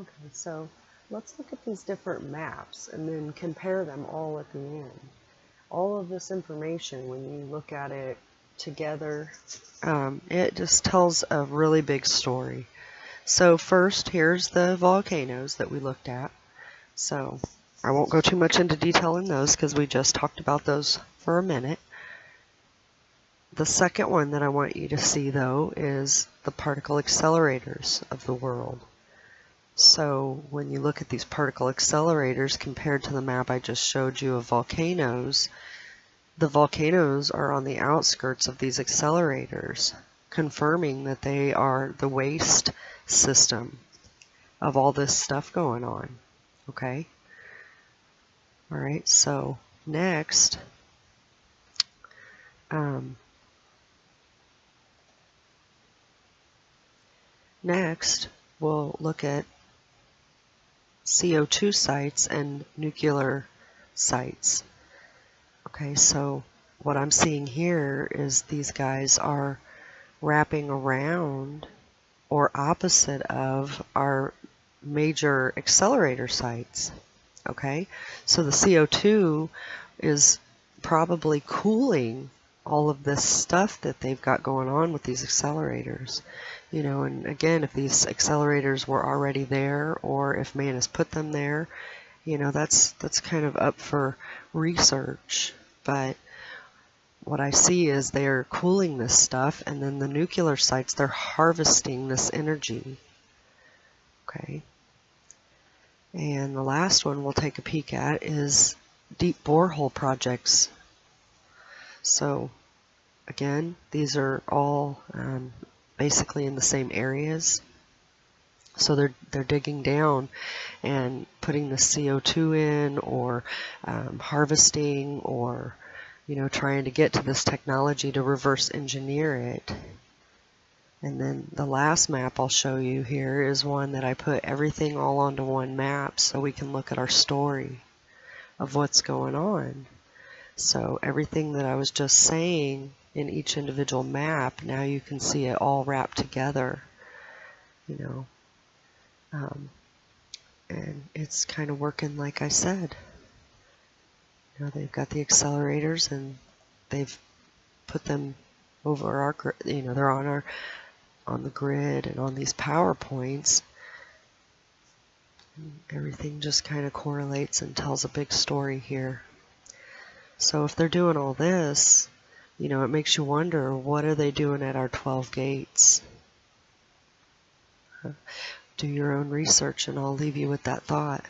Okay, so let's look at these different maps and then compare them all at the end. All of this information, when you look at it together, it just tells a really big story. So first, here's the volcanoes that we looked at. So I won't go too much into detail in those because we just talked about those for a minute. The second one that I want you to see, though, is the particle accelerators of the world. So when you look at these particle accelerators compared to the map I just showed you of volcanoes, the volcanoes are on the outskirts of these accelerators, confirming that they are the waste system of all this stuff going on. Okay? Alright, so next, we'll look at CO2 sites and nuclear sites. Okay, so what I'm seeing here is these guys are wrapping around or opposite of our major accelerator sites. Okay, so the CO2 is probably cooling all of this stuff that they've got going on with these accelerators. You know, and again, if these accelerators were already there or if man has put them there, you know, that's kind of up for research. But what I see is they're cooling this stuff, and then the nuclear sites, they're harvesting this energy. Okay. And the last one we'll take a peek at is deep borehole projects. So again, these are all basically in the same areas. So they're digging down and putting the CO2 in, or harvesting, or trying to get to this technology to reverse engineer it. And then the last map I'll show you here is one that I put everything all onto one map so we can look at our story of what's going on. So everything that I was just saying in each individual map, now you can see it all wrapped together, and it's kind of working like I said. They've got the accelerators and they've put them over our, they're on the grid and on these power points. Everything just kind of correlates and tells a big story here. So if they're doing all this, it makes you wonder, what are they doing at our 12 gates? Do your own research, and I'll leave you with that thought.